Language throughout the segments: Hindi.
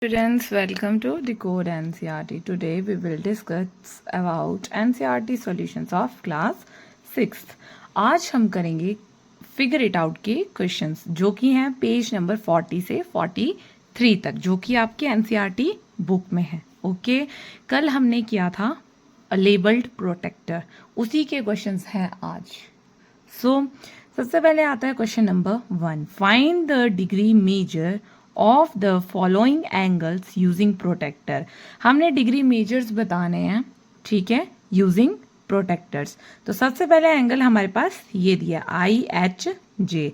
Students, welcome to Decode NCERT. Today we will discuss about NCERT solutions of class 6th. आज हम करेंगे फिगर इट आउट के क्वेश्चंस जो कि हैं पेज नंबर 40 से 43 तक, जो कि आपके NCERT बुक में है. ओके, कल हमने किया था लेबल्ड प्रोटेक्टर, उसी के क्वेश्चंस हैं आज. सबसे पहले आता है question number 1. Find the degree measure of the following angles using protractor. हमने डिग्री मेजर्स बताने हैं, ठीक है, यूजिंग प्रोटेक्टर्स. तो सबसे पहले एंगल हमारे पास ये दिया IHJ.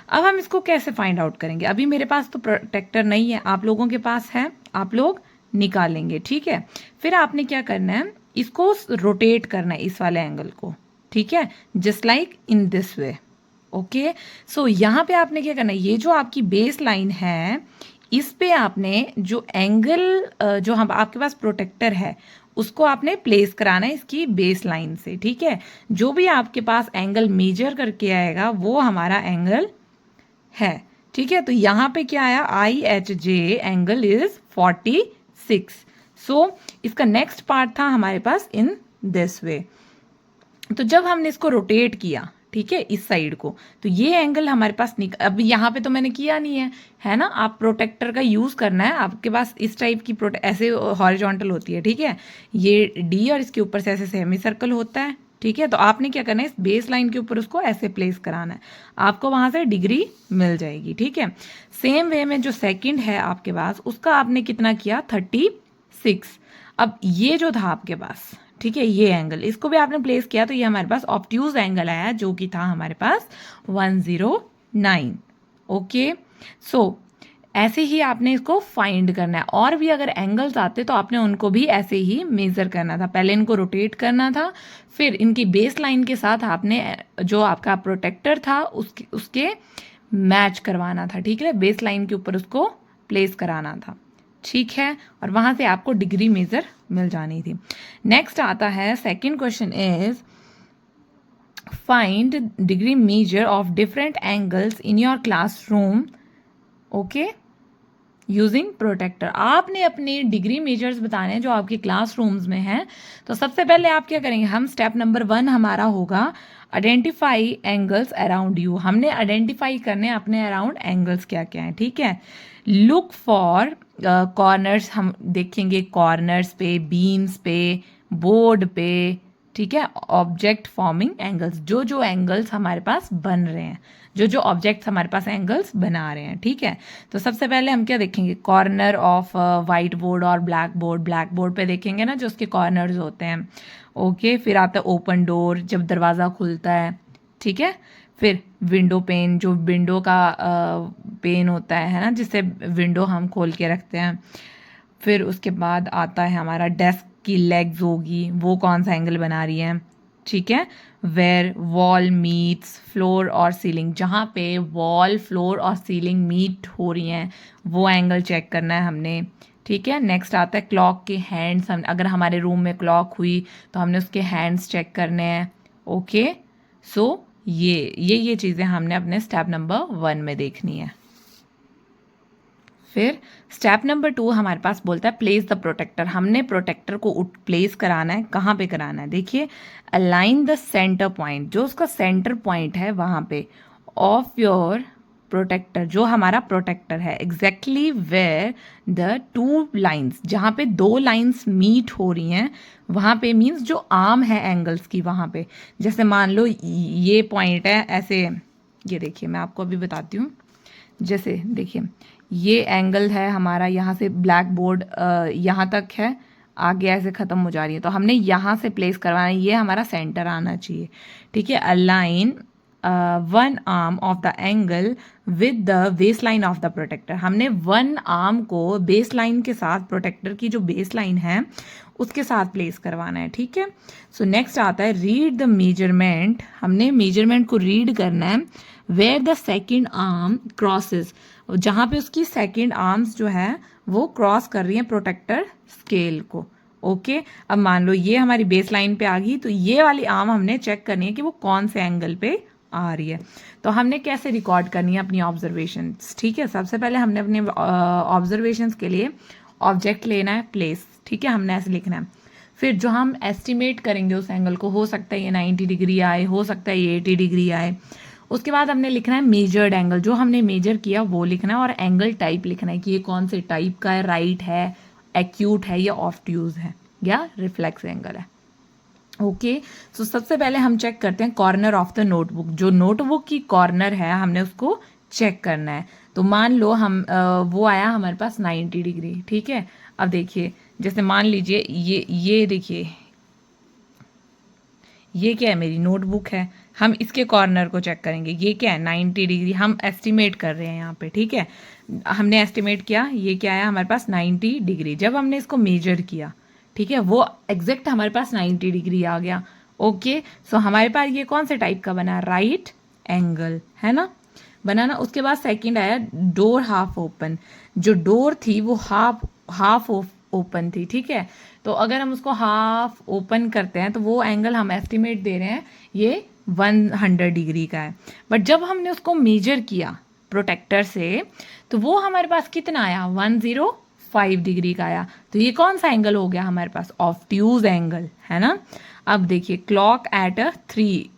अब हम इसको कैसे फाइंड आउट करेंगे? अभी मेरे पास तो प्रोटेक्टर नहीं है, आप लोगों के पास है, आप लोग निकालेंगे, ठीक है. फिर आपने क्या करना है, इसको रोटेट करना है इस वाले एंगल को, ठीक है, just like in this way. Okay, so यहाँ पे आपने क्या करना है, ये जो आपकी बेस लाइन है इस पे आपने जो एंगल जो हम आपके पास प्रोटेक्टर है उसको आपने प्लेस कराना है इसकी बेस लाइन से, ठीक है. जो भी आपके पास एंगल मेजर करके आएगा वो हमारा एंगल है, ठीक है. तो यहाँ पे क्या आया, IHJ एंगल इज 46. सो इसका नेक्स्ट पार्ट था हमारे पास इन दिस वे. तो जब हमने इसको रोटेट किया, ठीक है, इस साइड को, तो ये एंगल हमारे पास अब यहाँ पे तो मैंने किया नहीं है ना. आप प्रोटेक्टर का यूज करना है, आपके पास इस टाइप की ऐसे हॉरिजॉन्टल होती है, ठीक है, ये D और इसके ऊपर से ऐसे सेमी सर्कल होता है, ठीक है. तो आपने क्या करना है, इस बेस लाइन के ऊपर उसको ऐसे प्लेस कराना है, आपको वहां से डिग्री मिल जाएगी, ठीक है. सेम वे में जो सेकंड है आपके पास, उसका आपने कितना किया, 36. अब ये जो था आपके पास, ठीक है, ये एंगल, इसको भी आपने प्लेस किया तो ये हमारे पास ऑब्ट्यूज एंगल आया जो कि था हमारे पास 109. ओके, सो ऐसे ही आपने इसको फाइंड करना है. और भी अगर एंगल्स आते तो आपने उनको भी ऐसे ही मेजर करना था. पहले इनको रोटेट करना था, फिर इनकी बेस लाइन के साथ आपने जो आपका प्रोटेक्टर था उसके मैच करवाना था, ठीक है, बेस लाइन के ऊपर उसको प्लेस कराना था, ठीक है, और वहां से आपको डिग्री मेजर मिल जानी थी. नेक्स्ट आता है second question is find degree measure of different angles in your classroom, okay, using protractor. आपने अपने डिग्री मेजर्स बताने हैं जो आपके क्लासरूम्स में हैं. तो सबसे पहले आप क्या करेंगे, हम स्टेप नंबर 1 हमारा होगा आइडेंटिफाई एंगल्स अराउंड यू. हमने आइडेंटिफाई करने अपने अराउंड एंगल्स क्या क्या हैं, ठीक है. लुक फॉर कॉर्नर्स, हम देखेंगे कॉर्नर्स पे, बीम्स पे, बोर्ड पे, ठीक है, ऑब्जेक्ट फॉर्मिंग एंगल्स, जो जो एंगल्स हमारे पास बन रहे हैं, जो जो ऑब्जेक्ट्स हमारे पास एंगल्स बना रहे हैं, ठीक है. तो सबसे पहले हम क्या देखेंगे, कॉर्नर ऑफ वाइट बोर्ड और ब्लैक बोर्ड. ब्लैक बोर्ड पे देखेंगे ना जो उसके कॉर्नर्स होते हैं. ओके, फिर आता है ओपन डोर, जब दरवाज़ा खुलता है, ठीक है. फिर विंडो पेन, जो विंडो का पेन होता है ना, जिससे विंडो हम खोल के रखते हैं. फिर उसके बाद आता है हमारा डेस्क की लेग्स होगी, वो कौन सा एंगल बना रही है, ठीक है. वेयर वॉल मीट्स फ्लोर और सीलिंग, जहाँ पे वॉल, फ्लोर और सीलिंग मीट हो रही हैं वो एंगल चेक करना है हमने, ठीक है. नेक्स्ट आता है क्लॉक के हैंड्स, हम अगर हमारे रूम में क्लॉक हुई तो हमने उसके हैंड्स चेक करने हैं. ओके, सो ये चीज़ें हमने अपने स्टेप नंबर 1 में देखनी है. फिर स्टेप नंबर 2 हमारे पास बोलता है प्लेस द प्रोटेक्टर. हमने प्रोटेक्टर को प्लेस कराना है, कहाँ पे कराना है, देखिए, अलाइन द सेंटर पॉइंट, जो उसका सेंटर पॉइंट है वहाँ पे ऑफ योर प्रोटेक्टर, जो हमारा प्रोटेक्टर है, एग्जैक्टली वेयर द 2 लाइन्स, जहाँ पे 2 लाइन्स मीट हो रही हैं वहाँ पे, मीन्स जो आर्म है एंगल्स की वहाँ पे. जैसे मान लो ये पॉइंट है ऐसे, ये देखिए मैं आपको अभी बताती हूँ. जैसे देखिए ये एंगल है हमारा, यहाँ से ब्लैक बोर्ड यहाँ तक है, आगे ऐसे ख़त्म हो जा रही है, तो हमने यहाँ से प्लेस करवाना है, ये हमारा सेंटर आना चाहिए, ठीक है. Align 1 arm of the angle with the base line of the protractor. हमने 1 आर्म को बेस लाइन के साथ, प्रोटेक्टर की जो बेस लाइन है उसके साथ प्लेस करवाना है, ठीक है. सो नेक्स्ट आता है रीड द मेजरमेंट. हमने मेजरमेंट को रीड करना है where the second arm crosses, जहाँ पे उसकी सेकेंड आर्म्स जो है वो क्रॉस कर रही हैं प्रोटेक्टर स्केल को. ओके, अब मान लो ये हमारी बेस लाइन पे आ गई, तो ये वाली आर्म हमने चेक करनी है कि वो कौन से एंगल पे आ रही है। तो हमने कैसे रिकॉर्ड करनी है अपनी ऑब्जर्वेशंस, ठीक है। सबसे पहले हमने अपने ऑब्जर्वेशंस के लिए ऑब्जेक्ट लेना है प्लेस, ठीक है, हमने ऐसे लिखना है। फिर जो हम एस्टिमेट करेंगे उस एंगल को, हो सकता है ये 90 डिग्री आए, हो सकता है ये 80 डिग्री आए। उसके बाद हमने लिखना है मेजर्ड एंगल, जो हमने मेजर किया वो लिखना है, और एंगल टाइप लिखना है कि ये कौन से टाइप का है, राइट है, एक्यूट है, या ऑब्ट्यूज है, या रिफ्लेक्स एंगल है। ओके, सो सबसे पहले हम चेक करते हैं कॉर्नर ऑफ द नोटबुक। जो नोटबुक की कॉर्नर है हमने उसको चेक करना है। तो मान लो हम वो आया हमारे पास 90 डिग्री, ठीक है। अब देखिए, जैसे मान लीजिए ये देखिए, ये क्या है, मेरी नोटबुक है। हम इसके कॉर्नर को चेक करेंगे, ये क्या है, 90 डिग्री। हम एस्टिमेट कर रहे हैं यहाँ पे, ठीक है। हमने एस्टिमेट किया, ये क्या आया हमारे पास, 90 डिग्री। जब हमने इसको मेजर किया, ठीक है, वो एग्जैक्ट हमारे पास 90 डिग्री आ गया। ओके, सो हमारे पास ये कौन से टाइप का बना, राइट एंगल, है ना, बनाना। उसके बाद सेकंड आया डोर हाफ ओपन। जो डोर थी वो हाफ ओपन थी, ठीक है। तो अगर हम उसको हाफ ओपन करते हैं तो वो एंगल हम एस्टिमेट दे रहे हैं ये 100 डिग्री का है। बट जब हमने उसको मेजर किया प्रोटेक्टर से तो वो हमारे पास कितना आया, 105 डिग्री का आया। तो ये कौन सा एंगल हो गया हमारे पास, ऑब्ट्यूज एंगल, है ना। अब देखिए क्लॉक एट 3,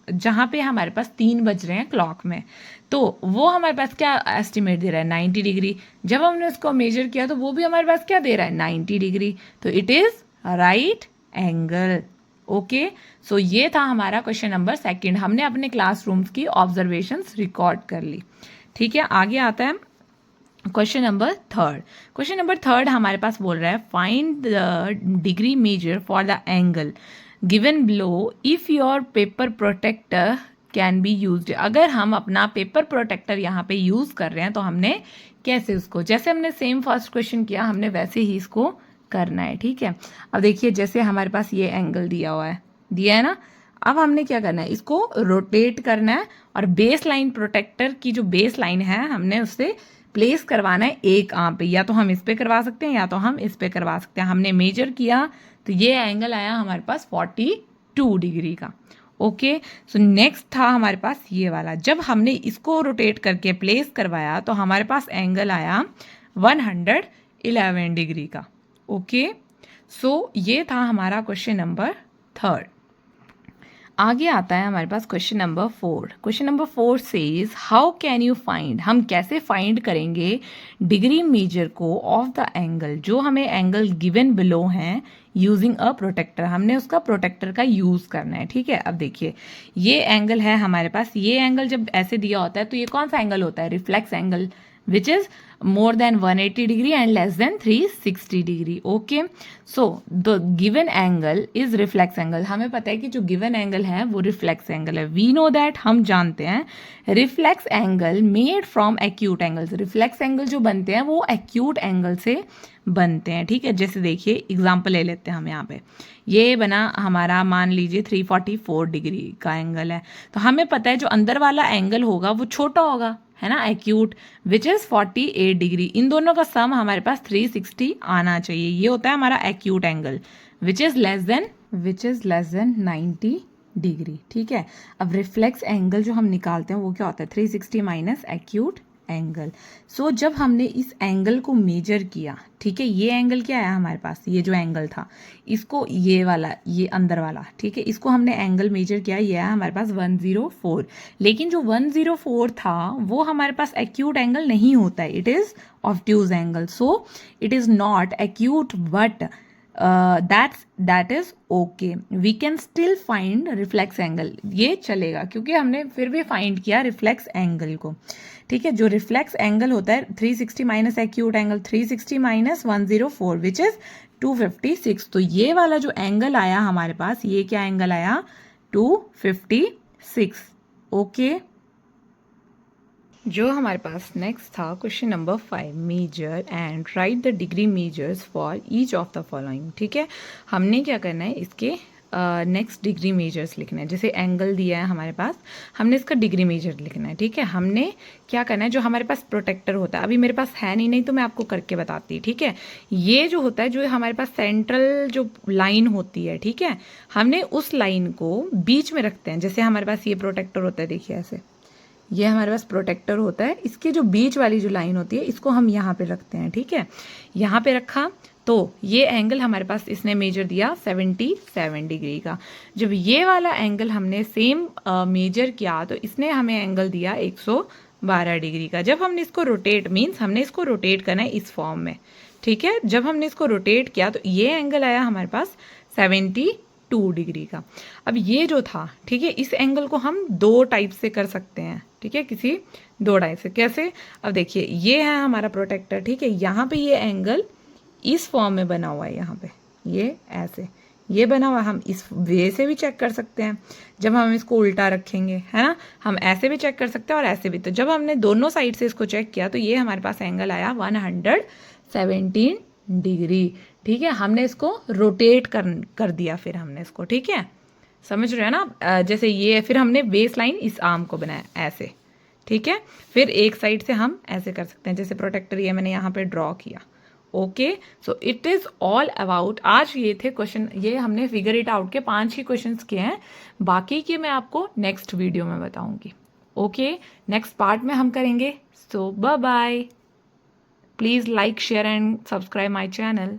जहाँ पे हमारे पास 3 बज रहे हैं क्लॉक में, तो वो हमारे पास क्या एस्टिमेट दे रहा है, 90 डिग्री। जब हमने उसको मेजर किया तो वो भी हमारे पास क्या दे रहा है, 90 डिग्री। तो it is right angle. Okay, so ये था हमारा क्वेश्चन नंबर सेकंड। हमने अपने क्लासरूम्स की ऑब्जर्वेशंस रिकॉर्ड कर ली, ठीक है। आगे आता है question number third. Question number third हमारे पास बोल रहा है find the degree measure for the angle given below if your paper protractor can be used. अगर हम अपना पेपर प्रोटेक्टर यहाँ पे यूज कर रहे हैं तो हमने कैसे उसको, जैसे हमने सेम फर्स्ट क्वेश्चन किया हमने वैसे ही इसको करना है, ठीक है। अब देखिए जैसे हमारे पास ये एंगल दिया है ना। अब हमने क्या करना है, इसको रोटेट करना है और बेस लाइन प्रोटेक्टर की जो बेस लाइन है हमने उससे प्लेस करवाना है एक आर्म पे। या तो हम इस पे करवा सकते हैं या तो हम इस पे करवा सकते हैं। हमने मेजर किया तो ये एंगल आया हमारे पास 42 डिग्री का। ओके, सो नेक्स्ट था हमारे पास ये वाला। जब हमने इसको रोटेट करके प्लेस करवाया तो हमारे पास एंगल आया 111 डिग्री का। ओके, सो ये था हमारा क्वेश्चन नंबर थर्ड। आगे आता है हमारे पास question number 4। Question number 4 says how can you find, हम कैसे फाइंड करेंगे डिग्री मेजर को ऑफ द एंगल, जो हमें एंगल गिवन बिलो हैं यूजिंग अ प्रोटेक्टर। हमने उसका प्रोटेक्टर का यूज करना है, ठीक है। अब देखिए ये एंगल है हमारे पास, ये एंगल जब ऐसे दिया होता है तो ये कौन सा एंगल होता है, reflex angle, which is more than 180 degree and less than 360 degree. Okay, so the given angle is reflex angle. हमें पता है कि जो given angle है वो reflex angle है. We know that, हम जानते हैं reflex angle made from acute angles. reflex angle जो बनते हैं वो acute angle से बनते हैं, ठीक है। जैसे देखिए एग्जाम्पल ले लेते हैं हम यहाँ पे, ये बना हमारा मान लीजिए 344 डिग्री का एंगल है। तो हमें पता है जो अंदर वाला एंगल होगा वो छोटा होगा, है ना, एक्यूट, विच इज 48 डिग्री। इन दोनों का सम हमारे पास 360 आना चाहिए। ये होता है हमारा acute angle which is less than 90 degree, ठीक है। अब रिफ्लेक्स एंगल जो हम निकालते हैं वो क्या होता है, 360 माइनस एक्यूट एंगल। सो जब हमने इस एंगल को मेजर किया, ठीक है, ये एंगल क्या आया हमारे पास, ये जो एंगल था इसको, ये वाला, ये अंदर वाला, ठीक है, इसको हमने एंगल मेजर किया, ये आया हमारे पास 104। लेकिन जो 104 था वो हमारे पास एक्यूट एंगल नहीं होता है, it is obtuse angle. So it is not acute but that is okay, we can still find reflex angle। ये चलेगा क्योंकि हमने फिर भी फाइंड किया रिफ्लेक्स एंगल को, ठीक है। जो रिफ्लेक्स एंगल होता है 360 minus acute angle, 360 minus 104 which is 256। तो ये वाला जो एंगल आया हमारे पास, ये क्या एंगल आया, 256। ओके, जो हमारे पास नेक्स्ट था question number 5, measure and write the degree measures for each of the following, ठीक है। हमने क्या करना है, इसके नेक्स्ट डिग्री मेजर्स लिखना है। जैसे एंगल दिया है हमारे पास, हमने इसका डिग्री मेजर लिखना है। ठीक है, हमने क्या करना है, जो हमारे पास प्रोटेक्टर होता है, अभी मेरे पास है नहीं तो मैं आपको करके बताती। ठीक है, ये जो होता है, जो हमारे पास सेंट्रल जो लाइन होती है, ठीक है, हमने उस लाइन को बीच में रखते हैं। जैसे हमारे पास ये प्रोटेक्टर होता है, देखिए ऐसे, ये हमारे पास प्रोटेक्टर होता है, इसके जो बीच वाली जो लाइन होती है, इसको हम यहाँ पे रखते हैं। ठीक है, यहाँ पे रखा तो ये एंगल हमारे पास इसने मेजर दिया 77 डिग्री का। जब ये वाला एंगल हमने सेम मेजर किया तो इसने हमें एंगल दिया 112 डिग्री का। जब हमने इसको रोटेट, मीन्स हमने इसको रोटेट करना है इस फॉर्म में। ठीक है, जब हमने इसको रोटेट किया तो ये एंगल आया हमारे पास 72 डिग्री का। अब ये जो था, ठीक है, इस एंगल को हम दो टाइप से कर सकते हैं। ठीक है, किसी दो टाइप से। कैसे? अब देखिए, ये है हमारा प्रोटेक्टर। ठीक है, यहाँ पे ये एंगल इस फॉर्म में बना हुआ है, यहाँ पे ये ऐसे ये बना हुआ है। हम इस वे से भी चेक कर सकते हैं, जब हम इसको उल्टा रखेंगे, है ना। हम ऐसे भी चेक कर सकते हैं और ऐसे भी। तो जब हमने दोनों साइड से इसको चेक किया तो ये हमारे पास एंगल आया 117 डिग्री। ठीक है, हमने इसको रोटेट कर दिया फिर हमने इसको। ठीक है, समझ रहे हो ना। जैसे ये, फिर हमने बेस लाइन इस आर्म को बनाया ऐसे। ठीक है, फिर एक साइड से हम ऐसे कर सकते हैं, जैसे प्रोटेक्टर ये मैंने यहाँ पे ड्रॉ किया। Okay, so it is all about, आज ये थे क्वेश्चन, ये हमने फिगर इट आउट के 5 ही क्वेश्चंस किए हैं। बाकी के मैं आपको नेक्स्ट वीडियो में बताऊंगी। ओके, नेक्स्ट पार्ट में हम करेंगे। So bye bye, please like, share and subscribe my channel.